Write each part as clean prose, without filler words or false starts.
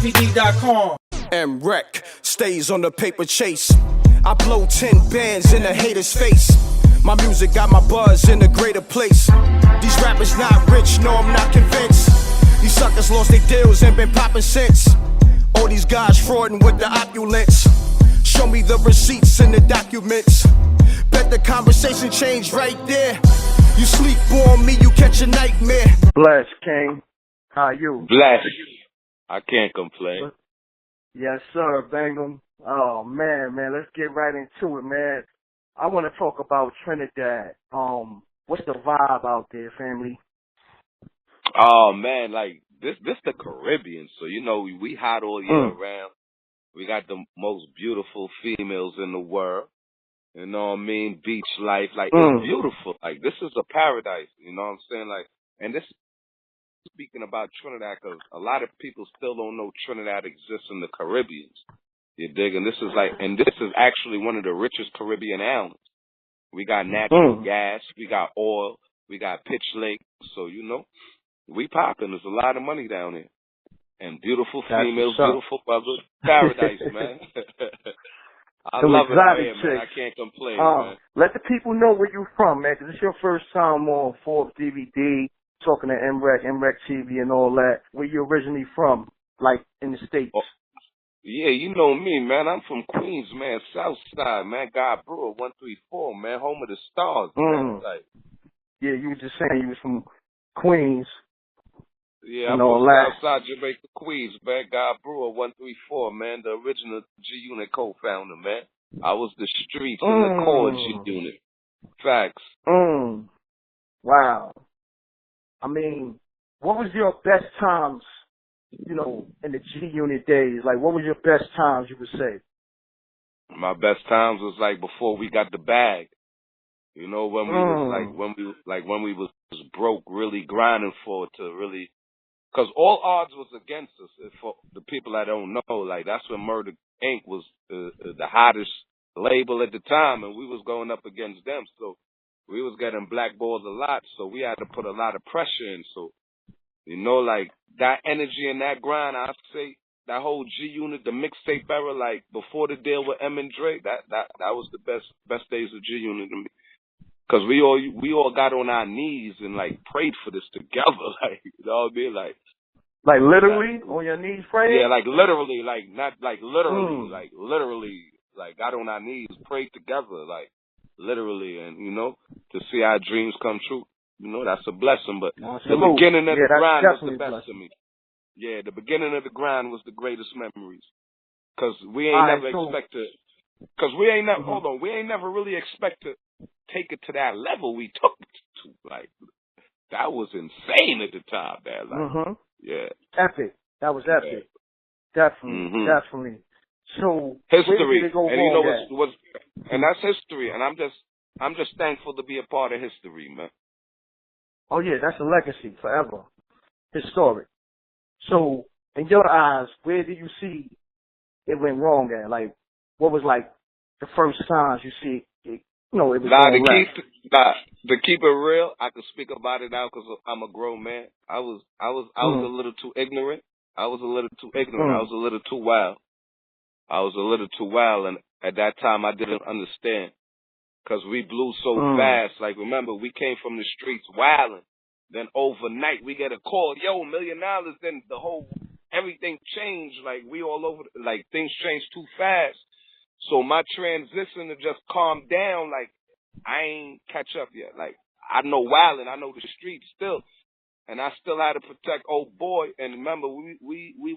HollaDVD.com. M.Reck stays on the paper chase. I blow 10 bands in a hater's face. My music got my buzz in a greater place. These rappers not rich, no, I'm not convinced. These suckers lost their deals and been popping since. All these guys frauding with the opulence. Show me the receipts and the documents. Bet the conversation changed right there. You sleep on me, you catch a nightmare. Bless, King. How you? Bless. I can't complain. Yes, sir, Bangum. Oh, man, let's get right into it, man. I want to talk about Trinidad. What's the vibe out there, family? Oh, man, like, this the Caribbean, so, you know, we hot all year round. We got the most beautiful females in the world. You know what I mean? Beach life, like, it's beautiful. Like, this is a paradise, you know what I'm saying? Like, and this, speaking about Trinidad, because a lot of people still don't know Trinidad exists in the Caribbean. You dig? And this is actually one of the richest Caribbean islands. We got natural gas, we got oil, we got Pitch Lake. So, you know, we popping. There's a lot of money down here. And beautiful females, beautiful weather. Paradise, man. I love it out here, man. I can't complain, man. Let the people know where you from, man, because it's your first time on Forbes DVD, talking to M.Reck TV and all that. Where you originally from, like, in the States? Oh, yeah, you know me, man. I'm from Queens, man. South Side, man. God Brewer, 134, man. Home of the stars, man. Like, yeah, you were just saying you was from Queens. Yeah, I'm from Southside Jamaica, Queens, man. God Brewer, 134, man. The original G-Unit co-founder, man. I was the streets and the core G-Unit. Facts. Wow. I mean, what was your best times, you know, in the G-Unit days? Like, what was your best times, you would say? My best times was, like, before we got the bag. You know, when we was, when we was broke, really grinding for it to really... Because all odds was against us. For the people that don't know, like, that's when Murder Inc. was the hottest label at the time, and we was going up against them. So we was getting blackballed a lot, so we had to put a lot of pressure in. So, you know, like, that energy and that grind, I say, that whole G-Unit, the mixtape era, like, before the deal with M and Dre, that was the best days of G-Unit to me. Because we all got on our knees and, like, prayed for this together, like, you know what I mean? Like literally on your knees praying? Yeah, like literally, like not like literally, like literally, like got on our knees, prayed together, like literally, and you know, to see our dreams come true, you know, that's a blessing. But the beginning of the grind was the best to me. Yeah, the beginning of the grind was the greatest memories. Cause we ain't never really expect to take it to that level we took it to. Like, that was insane at the time, man. Like, yeah. Epic. That was epic. Yeah. Definitely. So history, where did it go and you know wrong and that's history, and I'm just thankful to be a part of history, man. Oh yeah, that's a legacy forever. Historic. So in your eyes, where do you see it went wrong at? Like, what was like the first signs you see it, you know, it was to keep it real, I can speak about it now because I'm a grown man. I was a little too ignorant. I was a little too wild. And at that time I didn't understand because we blew so fast. Like, remember, we came from the streets wilding. Then overnight we get a call, yo, $1 million. Then everything changed. Like, we all over. Like, things changed too fast. So my transition to just calm down, like, I ain't catch up yet. Like, I know wildin', I know the streets still, and I still had to protect old boy. And remember, we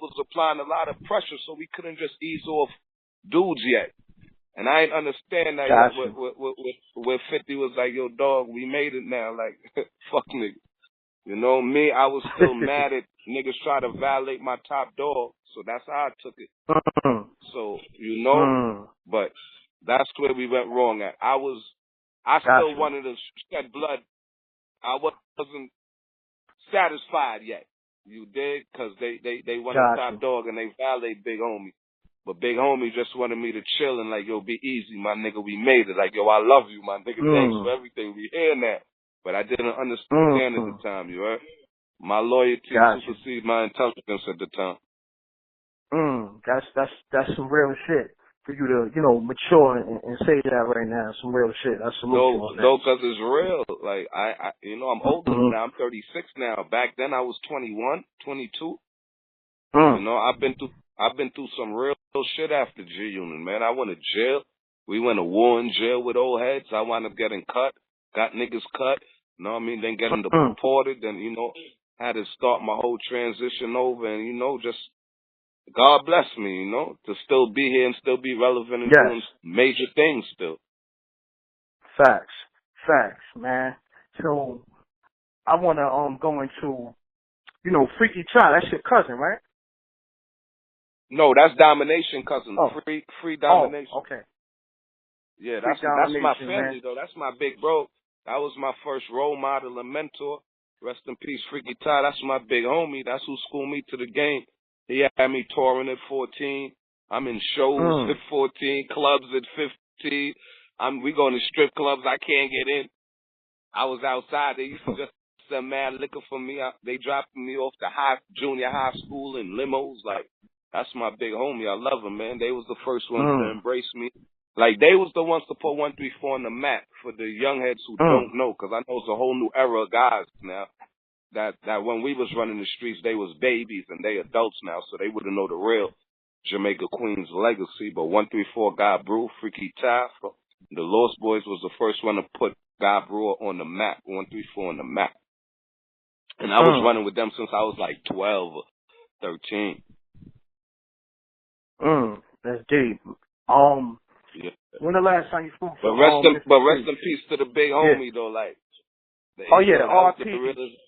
was applying a lot of pressure, so we couldn't just ease off dudes yet. And I didn't understand that where 50 was like, yo, dog, we made it now. Like, fuck niggas. You know me, I was still mad at niggas try to violate my top dog. So that's how I took it. So, you know, but that's where we went wrong at. I still wanted to shed blood. I wasn't satisfied yet. You did? Because they wanted top dog and they violate Big Homie. But Big Homie just wanted me to chill and like, yo, be easy, my nigga, we made it. Like, yo, I love you, my nigga, thanks for everything. We hear that. But I didn't understand at the time, you heard? My loyalty supersedes my intelligence at the time. That's some real shit for you to, you know, mature and say that right now. Some real shit. I salute you on that. No, because it's real. Like, I you know, I'm older now. I'm 36 now. Back then I was 21, 22. You know, I've been through some real shit after G Unit, man. I went to jail. We went to war in jail with old heads. I wound up getting cut. Got niggas cut. You know what I mean? Then getting deported. Then, you know, had to start my whole transition over. And, you know, just God bless me, you know, to still be here and still be relevant and doing major things still. Facts, man. So I want to go into, you know, Freaky Child. That's your cousin, right? No, that's Domination, cousin. Oh. Free Domination. Oh, okay. Yeah, that's my family, man. Though. That's my big bro. That was my first role model and mentor. Rest in peace, Freaky Ty. That's my big homie. That's who schooled me to the game. He had me touring at 14. I'm in shows at 14, clubs at 15. We going to strip clubs I can't get in. I was outside. They used to just sell mad liquor for me. They dropped me off to junior high school in limos. Like, that's my big homie. I love them, man. They was the first ones to embrace me. Like, they was the ones to put 134 on the map for the young heads who don't know, because I know it's a whole new era of guys now. That when we was running the streets, they was babies and they adults now, so they wouldn't know the real Jamaica Queens legacy. But 134 God Brew, Freaky Ty, the Lost Boys was the first one to put God Brewer on the map, 134 on the map. And I was running with them since I was like 12 or 13. That's deep. Yeah. When the last time you spoke to rest in peace to the big homie though, like. R.P.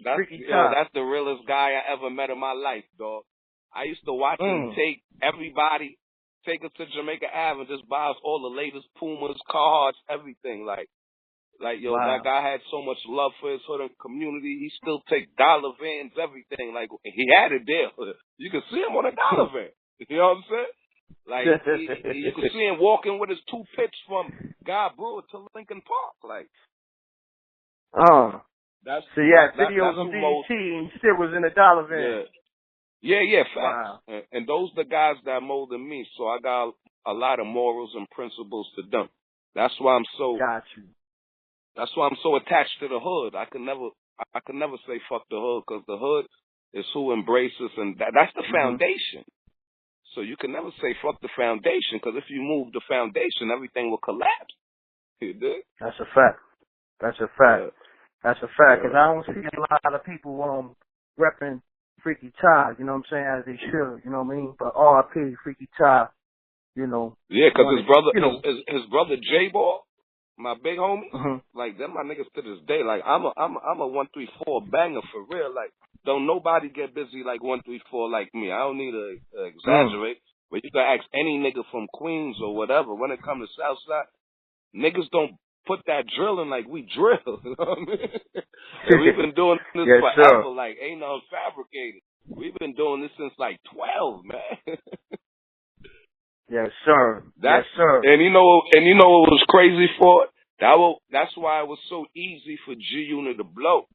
That's the realest guy I ever met in my life, dog. I used to watch him take us to Jamaica Ave and just buy us all the latest Pumas, Carhartts, everything. Like, that guy had so much love for his hood and community. He still take dollar vans, everything. Like, he had it there. You can see him on a dollar van. You know what I'm saying? Like, you can see him walking with his 2 pits from God Brewer to Lincoln Park. Like, so yeah, videos on BET and still was in a dollar van. Yeah, facts. Wow. And those the guys that molded me, so I got a lot of morals and principles to them. That's why I'm so attached to the hood. I could never say fuck the hood, because the hood is who embraces, and that's the foundation. So you can never say fuck the foundation, because if you move the foundation, everything will collapse. You dig? That's a fact. That's a fact, because I don't see a lot of people repping Freaky Ty, you know what I'm saying, as they should, you know what I mean? But R.I.P. Freaky Ty, you know. Yeah, because his brother J-Ball, my big homie, like, them my niggas to this day. Like, I'm a 134 banger for real. Like, don't nobody get busy like 134 like me. I don't need to exaggerate, but you can ask any nigga from Queens or whatever. When it comes to Southside, niggas don't put that drilling like we drill. You know what I mean? And we've been doing this forever. Sure. Like, ain't no fabricated. We've been doing this since like 12, man. Yes, sir. Yes, sir. And you know what was crazy for it? That's why it was so easy for G Unit to blow.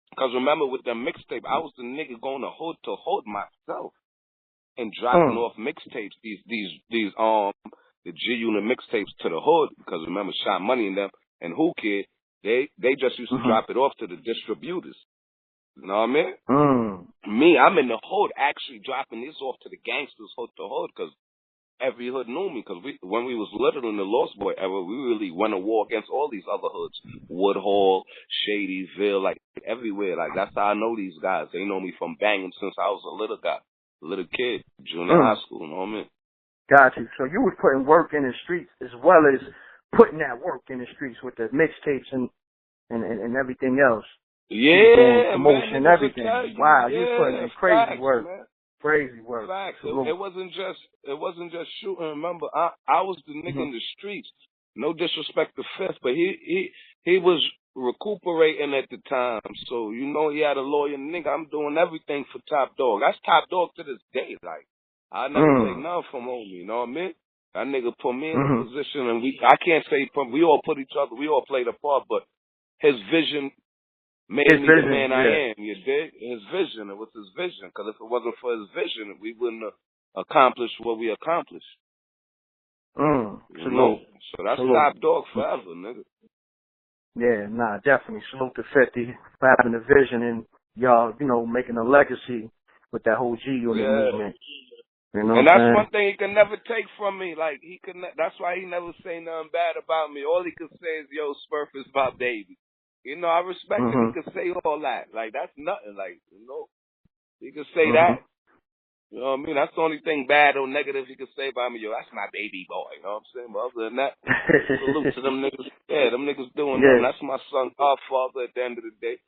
Because remember, with the mixtape, I was the nigga going to hood myself and dropping off mixtapes. The G Unit mixtapes to the hood, because remember, Shot Money and them and Who Kid, they just used to drop it off to the distributors. You know what I mean? Me, I'm in the hood actually dropping this off to the gangsters hood to hood, because every hood knew me, because when we was little in the Lost Boy era, we really went to war against all these other hoods. Woodhall, Shadyville, like everywhere. Like, that's how I know these guys. They know me from banging since I was a little kid, junior high school, you know what I mean? Got you. So you was putting work in the streets as well as putting that work in the streets with the mixtapes and everything else. Yeah, promotion, everything. Wow, you putting in crazy work. Man. Crazy work. Facts. It wasn't just shooting. Remember, I was the nigga in the streets. No disrespect to Fifth, but he was recuperating at the time. So, you know, he had a lawyer. Nigga, I'm doing everything for Top Dog. That's Top Dog to this day. Like, I never take nothing from homie, you know what I mean? That nigga put me in a position, and I can't say we all put each other, we all played a part, but his vision made me the man I am, you dig? His vision, it was his vision, because if it wasn't for his vision, we wouldn't have accomplish what we accomplished. You know? So that's top dog forever, nigga. Yeah, nah, definitely. Salute to 50 for having a vision and y'all, you know, making a legacy with that whole G Unit movement. You know, and that's one thing he can never take from me. Like, he could. That's why he never say nothing bad about me. All he could say is, "Yo, Smurf is my baby." You know, I respect him. He could say all that. Like, that's nothing. Like, you know, he could say that. You know what I mean? That's the only thing bad or negative he could say about me. Yo, that's my baby boy. You know what I'm saying? But other than that, salute to them niggas. Yeah, them niggas doing them. That's my son, godfather at the end of the day.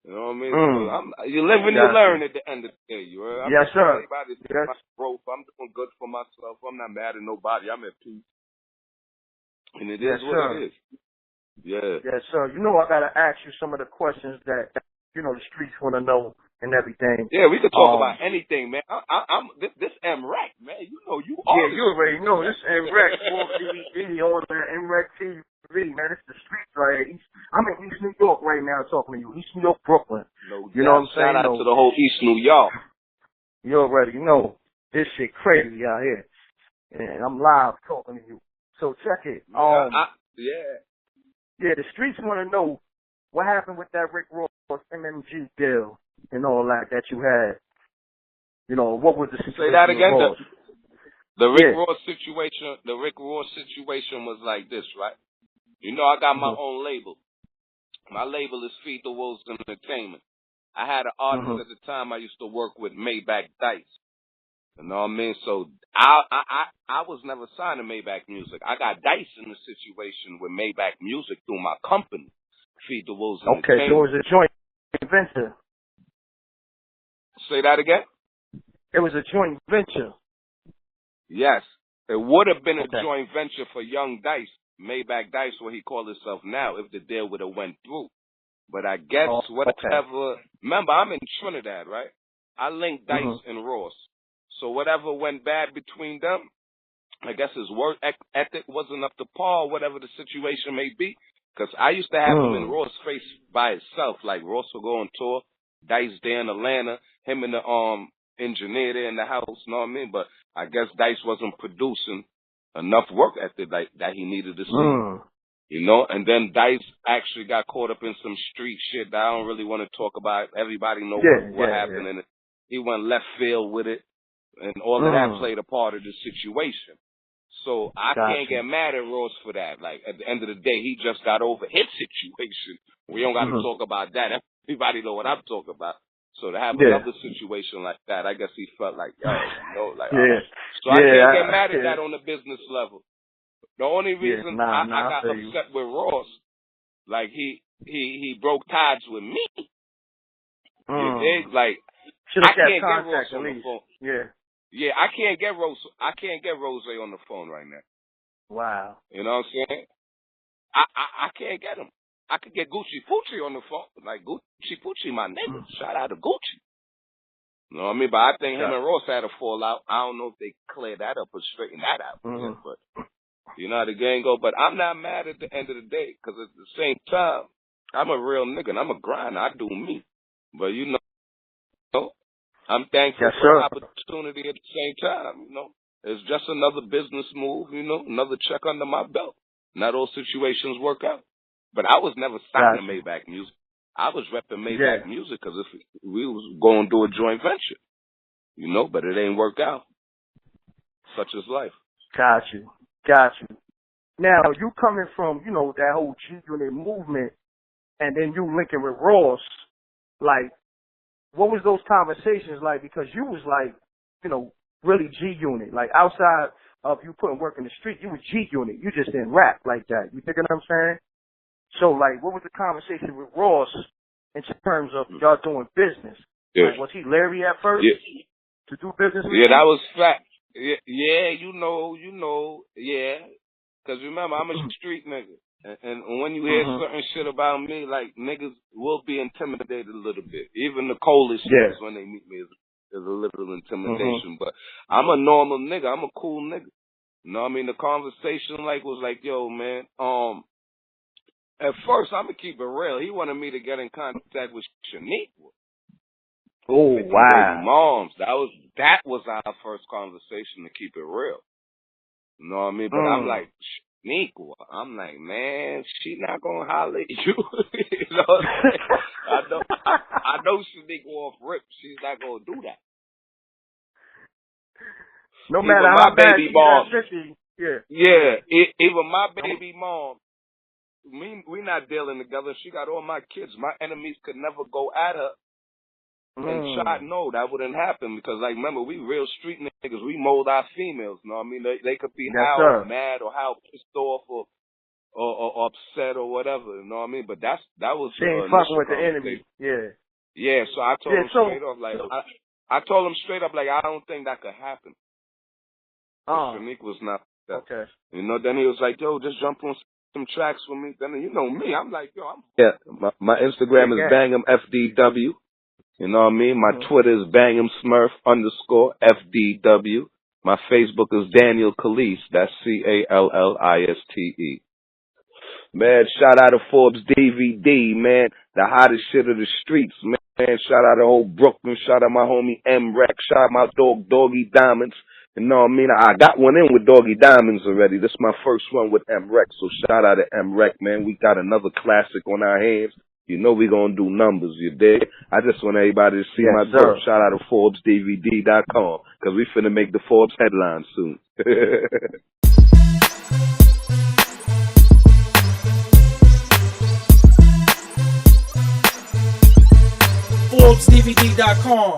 You know what I mean? So you live and you learn at the end of the day. You know? I'm yes, sir. Everybody's my growth. I'm doing good for myself. I'm not mad at nobody. I'm at peace. And it is what it is. Yeah. Yes, sir. You know, I got to ask you some of the questions that, you know, the streets want to know and everything. Yeah, we could talk about anything, man. I'm this M.Reck, man. You know, you are. Yeah, you already know this M.Reck, all that M.Reck TV, man. It's the streets right here. I'm in East New York right now talking to you. East New York, Brooklyn. You know what I'm saying? Shout out to the whole East New York. You already know. This shit crazy out here. And I'm live talking to you. So check it. Yeah, the streets want to know what happened with that Rick Ross MMG deal and all that you had. You know, what was the situation? Say that again. The Rick Ross situation. The Rick Ross situation was like this, right? You know, I got my own label. My label is Feed the Wolves Entertainment. I had an artist at the time I used to work with, Maybach Dice. You know what I mean? So I was never signed to Maybach Music. I got Dice in the situation with Maybach Music through my company, Feed the Wolves Entertainment. Okay, so it was a joint venture. Say that again? It was a joint venture. Yes. It would have been a joint venture for Young Dice, Maybach Dice, what he called himself now, if the deal would have went through. But I guess whatever, remember, I'm in Trinidad, right? I linked Dice and Ross. So whatever went bad between them, I guess his work ethic wasn't up to par, whatever the situation may be. Because I used to have him in Ross' face by itself. Like, Ross would go on tour, Dice there in Atlanta, him and the engineer there in the house, you know what I mean? But I guess Dice wasn't producing enough work ethic that he needed to see. You know, and then Dice actually got caught up in some street shit that I don't really want to talk about. Everybody knows what happened in it. He went left field with it, and all of that played a part of the situation. So I can't get mad at Ross for that. Like, at the end of the day, he just got over his situation. We don't got to talk about that. Everybody know what I'm talking about. So to have another situation like that, I guess he felt like, yo, you know, like, so I can't get mad at that on the business level. The only reason I got upset with Ross, like he broke ties with me. You dig? Like, I can't get Ross on the phone. Yeah, I can't get Rose on the phone right now. Wow. You know what I'm saying? I can't get him. I could get Gucci Poochie on the phone. Like, Gucci Poochie, my nigga. Shout out to Gucci. You know what I mean? But I think him and Ross had a fallout. I don't know if they cleared that up or straightened that out. But you know how the game go. But I'm not mad at the end of the day, because at the same time, I'm a real nigga and I'm a grinder. I do me. But you know, I'm thankful for the opportunity at the same time. You know, it's just another business move. You know, another check under my belt. Not all situations work out. But I was never signed to Maybach Music. I was repping Maybach Music because if we was going to do a joint venture, you know, but it ain't worked out. Such is life. Got you. Now, you coming from, you know, that whole G-Unit movement, and then you linking with Ross, like, what was those conversations like? Because you was like, you know, really G-Unit. Like, outside of you putting work in the street, you was G-Unit. You just didn't rap like that. You think what I'm saying? So, like, what was the conversation with Ross in terms of y'all doing business? Yeah. Like, was he leery at first to do business with you? Yeah, that was fact. Yeah, you know, yeah. Because remember, I'm a street nigga. And when you hear certain shit about me, like, niggas will be intimidated a little bit. Even the coldest niggas, when they meet me, is a little intimidation. But I'm a normal nigga. I'm a cool nigga. You know what I mean? The conversation, like, was like, yo, man, at first, I'm going to keep it real. He wanted me to get in contact with Shaniqua. Oh, 50 wow. baby moms. That was our first conversation, to keep it real. You know what I mean? But I'm like, Shaniqua. I'm like, man, she not gonna holler at you. You know what I'm saying? I know Shaniqua off rip. She's not gonna do that. No matter how bad baby she mom, got 50, yeah. Yeah, even my baby mom, we not dealing together. She got all my kids. My enemies could never go at her. And shot, no, that wouldn't happen because, like, remember, we real street niggas. We mold our females. You know what I mean? They could be how mad or how pissed off or upset or whatever. You know what I mean? But that was she ain't fucking with the enemy. Yeah. Yeah. So I told him straight up, like, I told him straight up, like, I don't think that could happen. Shaniqua was not that. Okay. You know, then he was like, yo, just jump on some tracks for me. Then you know me, I'm like, yo, my Instagram is BanghamFDW. You know what I mean? My Twitter is BanghamSmurf_FDW. My Facebook is Daniel Caliste. That's CALLISTE. Man, shout out to Forbes DVD, man. The hottest shit of the streets, man. Shout out to old Brooklyn. Shout out my homie M.Reck. Shout out my dog Doggy Diamonds. You know what I mean? I got one in with Doggy Diamonds already. This is my first one with M.Reck. So shout out to M.Reck, man. We got another classic on our hands. You know we gonna do numbers, you dig? I just want everybody to see my dope. Shout out to ForbesDVD.com, because we finna make the Forbes headlines soon. ForbesDVD.com.